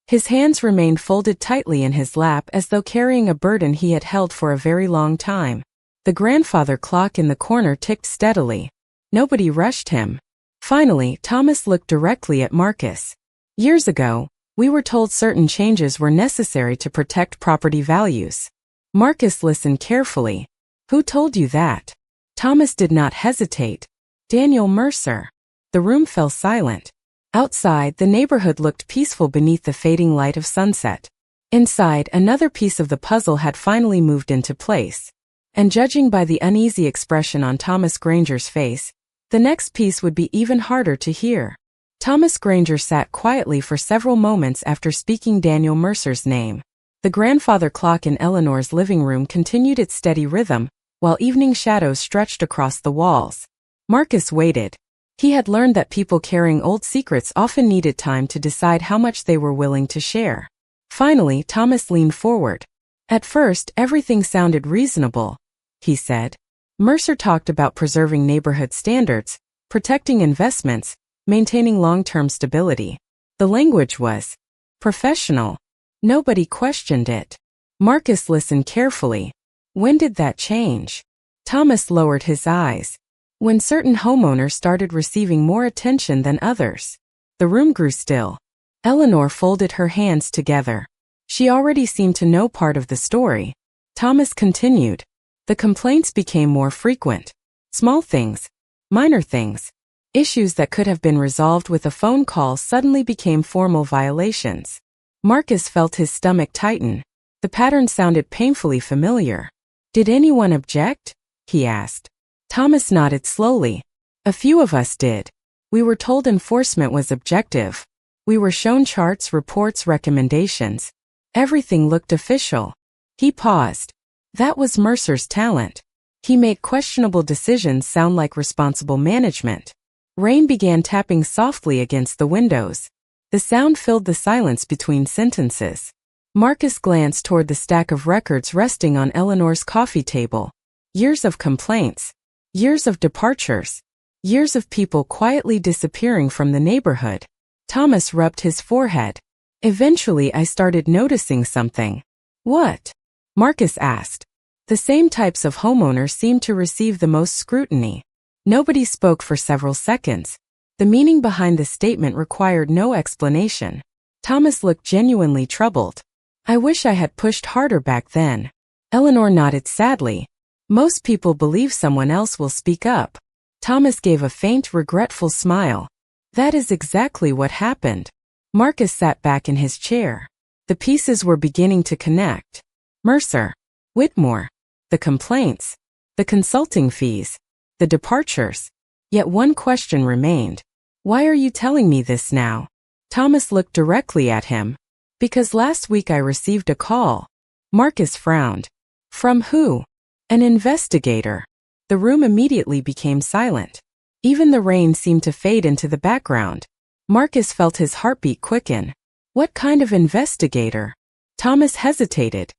His hands remained folded tightly in his lap as though carrying a burden he had held for a very long time. The grandfather clock in the corner ticked steadily. Nobody rushed him. Finally, Thomas looked directly at Marcus. Years ago, we were told certain changes were necessary to protect property values. Marcus listened carefully. Who told you that? Thomas did not hesitate. Daniel Mercer. The room fell silent. Outside, the neighborhood looked peaceful beneath the fading light of sunset. Inside, another piece of the puzzle had finally moved into place. And judging by the uneasy expression on Thomas Granger's face, the next piece would be even harder to hear. Thomas Granger sat quietly for several moments after speaking Daniel Mercer's name. The grandfather clock in Eleanor's living room continued its steady rhythm, while evening shadows stretched across the walls. Marcus waited. He had learned that people carrying old secrets often needed time to decide how much they were willing to share. Finally, Thomas leaned forward. At first, everything sounded reasonable, he said. Mercer talked about preserving neighborhood standards, protecting investments, maintaining long-term stability. The language was professional. Nobody questioned it. Marcus listened carefully. When did that change? Thomas lowered his eyes. When certain homeowners started receiving more attention than others. The room grew still. Eleanor folded her hands together. She already seemed to know part of the story. Thomas continued. The complaints became more frequent. Small things. Minor things. Issues that could have been resolved with a phone call suddenly became formal violations. Marcus felt his stomach tighten. The pattern sounded painfully familiar. Did anyone object? He asked. Thomas nodded slowly. A few of us did. We were told enforcement was objective. We were shown charts, reports, recommendations. Everything looked official. He paused. That was Mercer's talent. He made questionable decisions sound like responsible management. Rain began tapping softly against the windows. The sound filled the silence between sentences. Marcus glanced toward the stack of records resting on Eleanor's coffee table. Years of complaints. Years of departures. Years of people quietly disappearing from the neighborhood. Thomas rubbed his forehead. Eventually I started noticing something. What? Marcus asked. The same types of homeowners seemed to receive the most scrutiny. Nobody spoke for several seconds. The meaning behind the statement required no explanation. Thomas looked genuinely troubled. I wish I had pushed harder back then. Eleanor nodded sadly. Most people believe someone else will speak up. Thomas gave a faint, regretful smile. That is exactly what happened. Marcus sat back in his chair. The pieces were beginning to connect. Mercer. Whitmore. The complaints. The consulting fees. The departures. Yet one question remained. Why are you telling me this now? Thomas looked directly at him. Because last week I received a call. Marcus frowned. From who? An investigator. The room immediately became silent. Even the rain seemed to fade into the background. Marcus felt his heartbeat quicken. What kind of investigator? Thomas hesitated.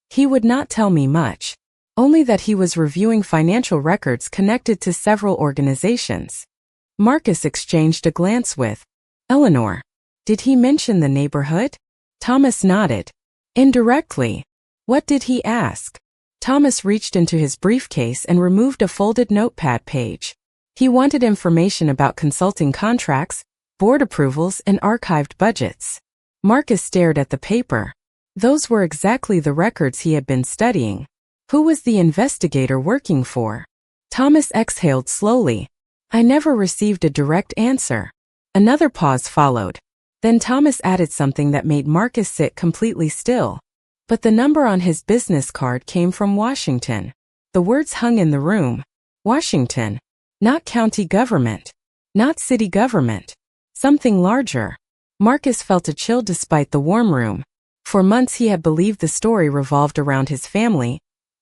He would not tell me much. Only that he was reviewing financial records connected to several organizations. Marcus exchanged a glance with Eleanor. Did he mention the neighborhood? Thomas nodded. Indirectly. What did he ask? Thomas reached into his briefcase and removed a folded notepad page. He wanted information about consulting contracts, board approvals, and archived budgets. Marcus stared at the paper. Those were exactly the records he had been studying. Who was the investigator working for? Thomas exhaled slowly. I never received a direct answer. Another pause followed. Then Thomas added something that made Marcus sit completely still. But the number on his business card came from Washington. The words hung in the room. Washington. Not county government. Not city government. Something larger. Marcus felt a chill despite the warm room. For months he had believed the story revolved around his family,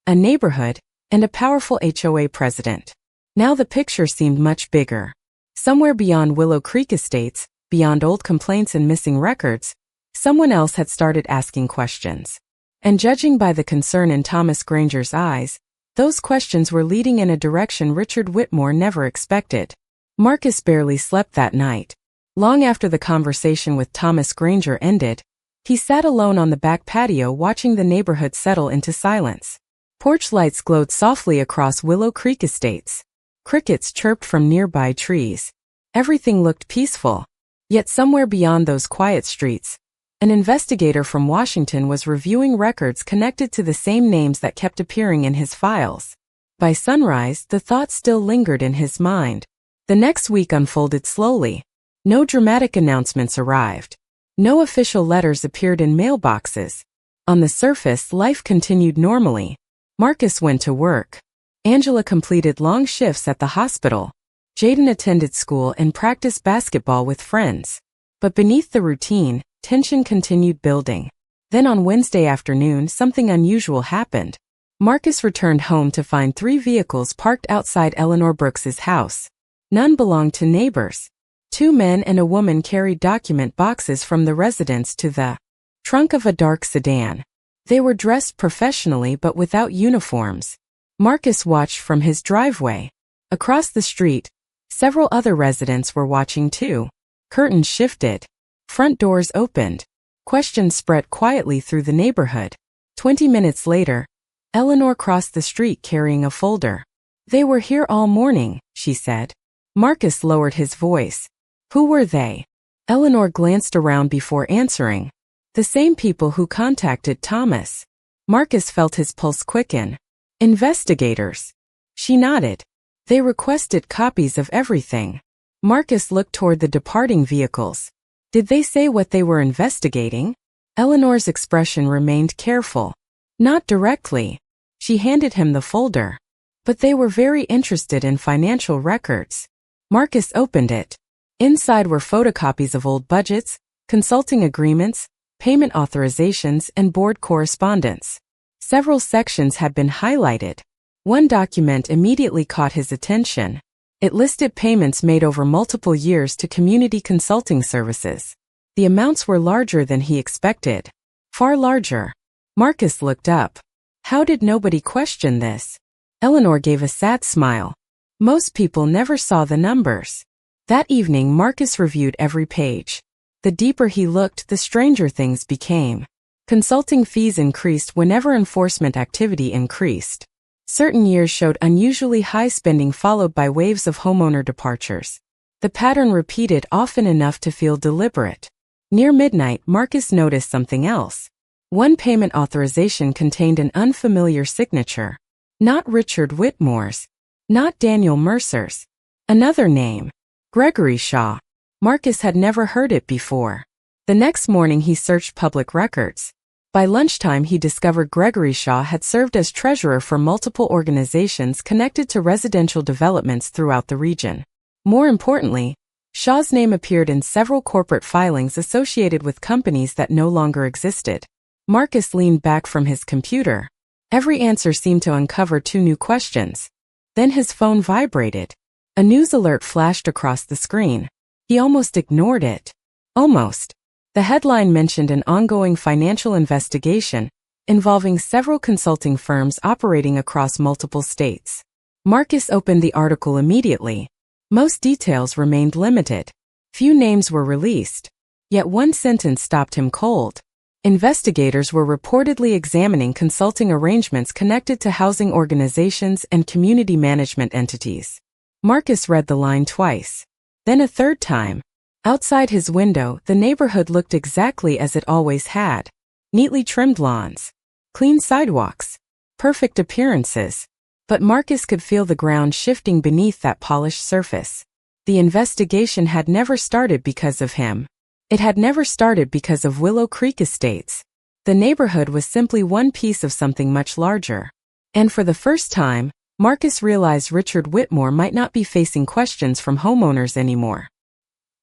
a neighborhood, and a powerful HOA president. Now the picture seemed much bigger. Somewhere beyond Willow Creek Estates, beyond old complaints and missing records, someone else had started asking questions. And judging by the concern in Thomas Granger's eyes, those questions were leading in a direction Richard Whitmore never expected. Marcus barely slept that night. Long after the conversation with Thomas Granger ended, he sat alone on the back patio watching the neighborhood settle into silence. Porch lights glowed softly across Willow Creek Estates. Crickets chirped from nearby trees. Everything looked peaceful. Yet somewhere beyond those quiet streets, an investigator from Washington was reviewing records connected to the same names that kept appearing in his files. By sunrise, the thought still lingered in his mind. The next week unfolded slowly. No dramatic announcements arrived. No official letters appeared in mailboxes. On the surface, life continued normally. Marcus went to work. Angela completed long shifts at the hospital. Jaden attended school and practiced basketball with friends. But beneath the routine, tension continued building. Then on Wednesday afternoon, something unusual happened. Marcus returned home to find 3 vehicles parked outside Eleanor Brooks's house. None belonged to neighbors. 2 men and a woman carried document boxes from the residence to the trunk of a dark sedan. They were dressed professionally but without uniforms. Marcus watched from his driveway. Across the street, several other residents were watching too. Curtains shifted. Front doors opened. Questions spread quietly through the neighborhood. 20 minutes later, Eleanor crossed the street carrying a folder. They were here all morning, she said. Marcus lowered his voice. Who were they? Eleanor glanced around before answering. The same people who contacted Thomas. Marcus felt his pulse quicken. Investigators. She nodded. They requested copies of everything. Marcus looked toward the departing vehicles. Did they say what they were investigating? Eleanor's expression remained careful. Not directly. She handed him the folder. But they were very interested in financial records. Marcus opened it. Inside were photocopies of old budgets, consulting agreements, payment authorizations, and board correspondence. Several sections had been highlighted. One document immediately caught his attention. It listed payments made over multiple years to community consulting services. The amounts were larger than he expected. Far larger. Marcus looked up. How did nobody question this? Eleanor gave a sad smile. Most people never saw the numbers. That evening Marcus reviewed every page. The deeper he looked, the stranger things became. Consulting fees increased whenever enforcement activity increased. Certain years showed unusually high spending followed by waves of homeowner departures. The pattern repeated often enough to feel deliberate. Near midnight, Marcus noticed something else. One payment authorization contained an unfamiliar signature. Not Richard Whitmore's. Not Daniel Mercer's. Another name. Gregory Shaw. Marcus had never heard it before. The next morning he searched public records. By lunchtime he discovered Gregory Shaw had served as treasurer for multiple organizations connected to residential developments throughout the region. More importantly, Shaw's name appeared in several corporate filings associated with companies that no longer existed. Marcus leaned back from his computer. Every answer seemed to uncover 2 new questions. Then his phone vibrated. A news alert flashed across the screen. He almost ignored it. Almost. The headline mentioned an ongoing financial investigation involving several consulting firms operating across multiple states. Marcus opened the article immediately. Most details remained limited. Few names were released. Yet one sentence stopped him cold. Investigators were reportedly examining consulting arrangements connected to housing organizations and community management entities. Marcus read the line twice. Then a third time. Outside his window, the neighborhood looked exactly as it always had. Neatly trimmed lawns. Clean sidewalks. Perfect appearances. But Marcus could feel the ground shifting beneath that polished surface. The investigation had never started because of him. It had never started because of Willow Creek Estates. The neighborhood was simply one piece of something much larger. And for the first time, Marcus realized Richard Whitmore might not be facing questions from homeowners anymore.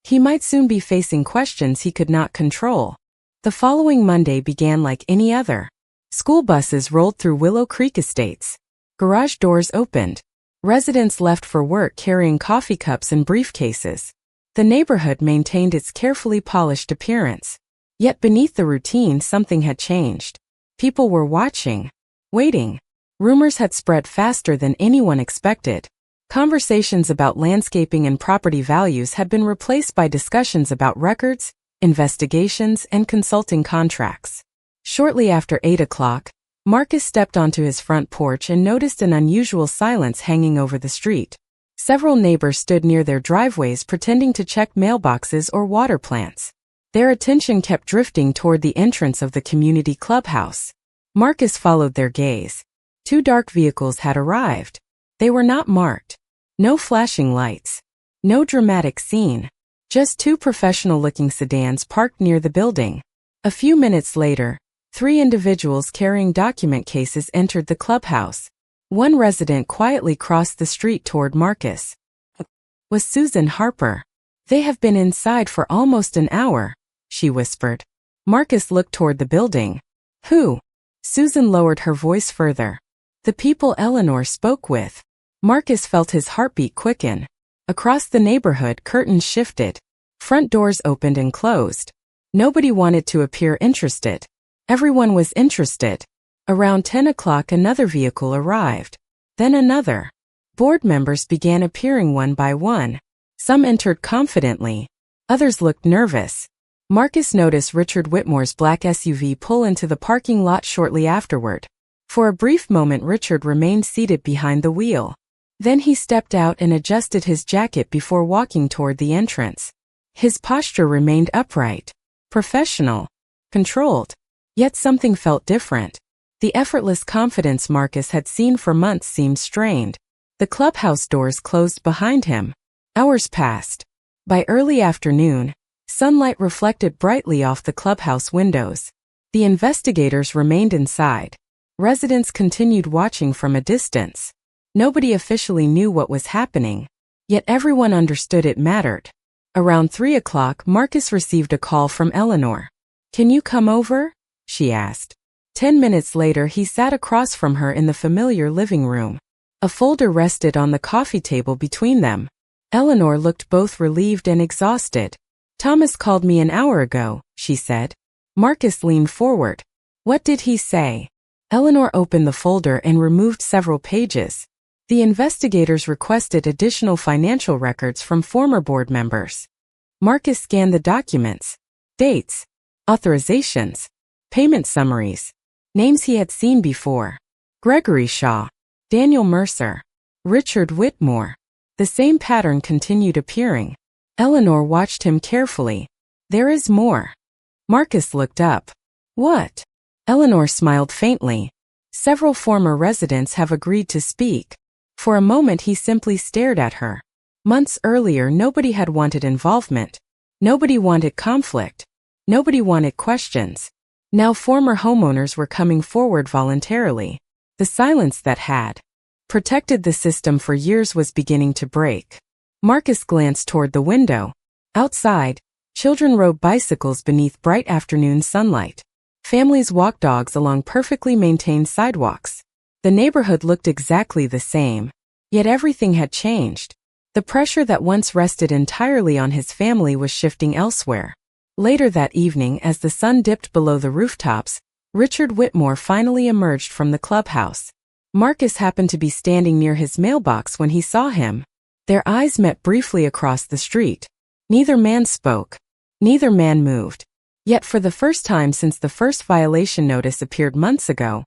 He might soon be facing questions he could not control. The following Monday began like any other. School buses rolled through Willow Creek Estates. Garage doors opened. Residents left for work carrying coffee cups and briefcases. The neighborhood maintained its carefully polished appearance. Yet beneath the routine, something had changed. People were watching, waiting. Rumors had spread faster than anyone expected. Conversations about landscaping and property values had been replaced by discussions about records, investigations, and consulting contracts. Shortly after 8 o'clock, Marcus stepped onto his front porch and noticed an unusual silence hanging over the street. Several neighbors stood near their driveways pretending to check mailboxes or water plants. Their attention kept drifting toward the entrance of the community clubhouse. Marcus followed their gaze. 2 dark vehicles had arrived. They were not marked. No flashing lights. No dramatic scene. Just 2 professional-looking sedans parked near the building. A few minutes later, 3 individuals carrying document cases entered the clubhouse. One resident quietly crossed the street toward Marcus. Was Susan Harper. "They have been inside for almost an hour," she whispered. Marcus looked toward the building. "Who?" Susan lowered her voice further. "The people Eleanor spoke with." Marcus felt his heartbeat quicken. Across the neighborhood, curtains shifted. Front doors opened and closed. Nobody wanted to appear interested. Everyone was interested. Around 10 o'clock, another vehicle arrived. Then another. Board members began appearing one by one. Some entered confidently. Others looked nervous. Marcus noticed Richard Whitmore's black SUV pull into the parking lot shortly afterward. For a brief moment, Richard remained seated behind the wheel. Then he stepped out and adjusted his jacket before walking toward the entrance. His posture remained upright, professional, controlled. Yet something felt different. The effortless confidence Marcus had seen for months seemed strained. The clubhouse doors closed behind him. Hours passed. By early afternoon, sunlight reflected brightly off the clubhouse windows. The investigators remained inside. Residents continued watching from a distance. Nobody officially knew what was happening, yet everyone understood it mattered. Around 3 o'clock, Marcus received a call from Eleanor. "Can you come over?" she asked. 10 minutes later, he sat across from her in the familiar living room. A folder rested on the coffee table between them. Eleanor looked both relieved and exhausted. "Thomas called me an hour ago," she said. Marcus leaned forward. "What did he say?" Eleanor opened the folder and removed several pages. The investigators requested additional financial records from former board members. Marcus scanned the documents. Dates. Authorizations. Payment summaries. Names he had seen before. Gregory Shaw. Daniel Mercer. Richard Whitmore. The same pattern continued appearing. Eleanor watched him carefully. "There is more." Marcus looked up. "What?" Eleanor smiled faintly. "Several former residents have agreed to speak." For a moment he simply stared at her. Months earlier, nobody had wanted involvement. Nobody wanted conflict. Nobody wanted questions. Now former homeowners were coming forward voluntarily. The silence that had protected the system for years was beginning to break. Marcus glanced toward the window. Outside, children rode bicycles beneath bright afternoon sunlight. Families walked dogs along perfectly maintained sidewalks. The neighborhood looked exactly the same, yet everything had changed. The pressure that once rested entirely on his family was shifting elsewhere. Later that evening, as the sun dipped below the rooftops, Richard Whitmore finally emerged from the clubhouse. Marcus happened to be standing near his mailbox when he saw him. Their eyes met briefly across the street. Neither man spoke. Neither man moved. Yet for the first time since the first violation notice appeared months ago,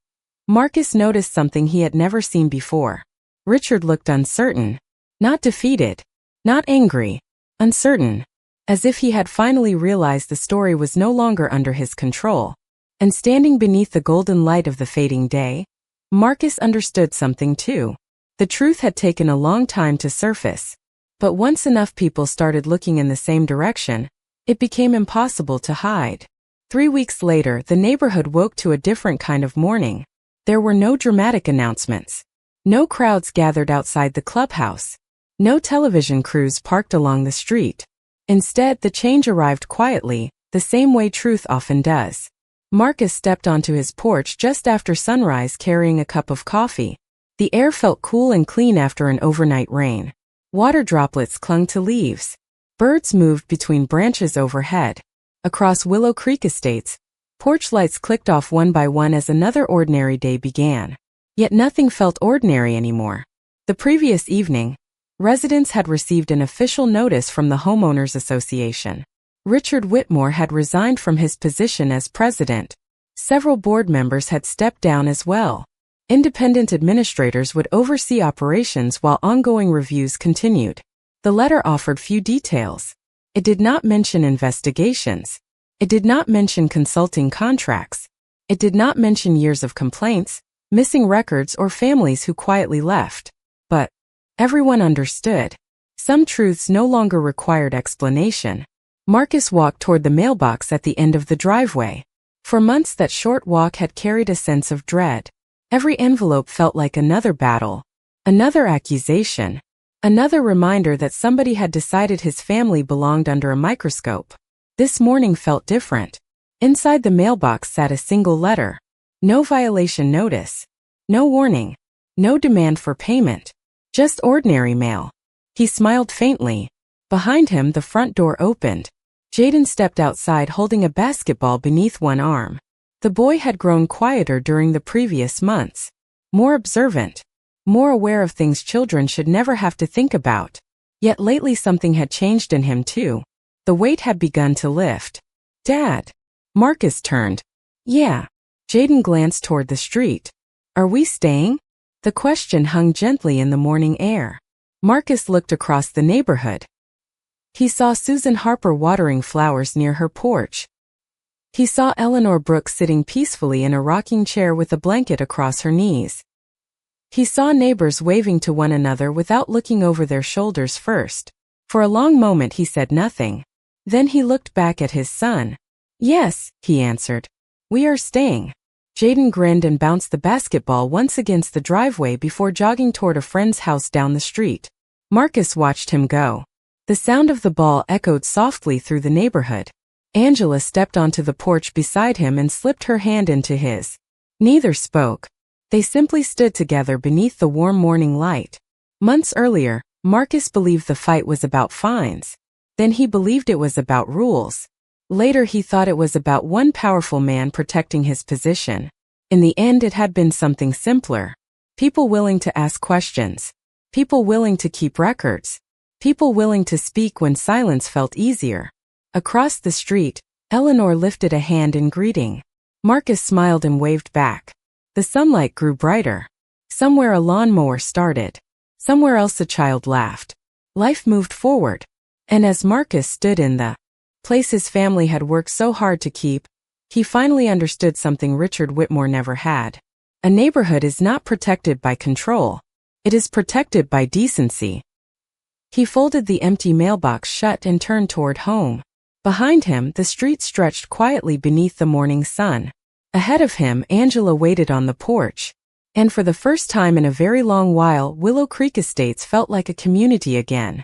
Marcus noticed something he had never seen before. Richard looked uncertain. Not defeated. Not angry. Uncertain. As if he had finally realized the story was no longer under his control. And standing beneath the golden light of the fading day, Marcus understood something too. The truth had taken a long time to surface. But once enough people started looking in the same direction, it became impossible to hide. 3 weeks later, the neighborhood woke to a different kind of morning. There were no dramatic announcements. No crowds gathered outside the clubhouse. No television crews parked along the street. Instead, the change arrived quietly, the same way truth often does. Marcus stepped onto his porch just after sunrise carrying a cup of coffee. The air felt cool and clean after an overnight rain. Water droplets clung to leaves. Birds moved between branches overhead. Across Willow Creek Estates, porch lights clicked off one by one as another ordinary day began. Yet nothing felt ordinary anymore. The previous evening, residents had received an official notice from the Homeowners Association. Richard Whitmore had resigned from his position as president. Several board members had stepped down as well. Independent administrators would oversee operations while ongoing reviews continued. The letter offered few details. It did not mention investigations. It did not mention consulting contracts. It did not mention years of complaints, missing records, or families who quietly left. But everyone understood. Some truths no longer required explanation. Marcus walked toward the mailbox at the end of the driveway. For months that short walk had carried a sense of dread. Every envelope felt like another battle, another accusation, another reminder that somebody had decided his family belonged under a microscope. This morning felt different. Inside the mailbox sat a single letter. No violation notice. No warning. No demand for payment. Just ordinary mail. He smiled faintly. Behind him, the front door opened. Jaden stepped outside holding a basketball beneath one arm. The boy had grown quieter during the previous months. More observant. More aware of things children should never have to think about. Yet lately something had changed in him too. The weight had begun to lift. Dad. Marcus turned. Yeah. Jaden glanced toward the street. Are we staying? The question hung gently in the morning air. Marcus looked across the neighborhood. He saw Susan Harper watering flowers near her porch. He saw Eleanor Brooks sitting peacefully in a rocking chair with a blanket across her knees. He saw neighbors waving to one another without looking over their shoulders first. For a long moment he said nothing. Then he looked back at his son. Yes, he answered. We are staying. Jaden grinned and bounced the basketball once against the driveway before jogging toward a friend's house down the street. Marcus watched him go. The sound of the ball echoed softly through the neighborhood. Angela stepped onto the porch beside him and slipped her hand into his. Neither spoke. They simply stood together beneath the warm morning light. Months earlier, Marcus believed the fight was about fines. Then he believed it was about rules. Later he thought it was about one powerful man protecting his position. In the end it had been something simpler. People willing to ask questions. People willing to keep records. People willing to speak when silence felt easier. Across the street, Eleanor lifted a hand in greeting. Marcus smiled and waved back. The sunlight grew brighter. Somewhere a lawnmower started. Somewhere else a child laughed. Life moved forward. And as Marcus stood in the place his family had worked so hard to keep, he finally understood something Richard Whitmore never had. A neighborhood is not protected by control. It is protected by decency. He folded the empty mailbox shut and turned toward home. Behind him, the street stretched quietly beneath the morning sun. Ahead of him, Angela waited on the porch. And for the first time in a very long while, Willow Creek Estates felt like a community again.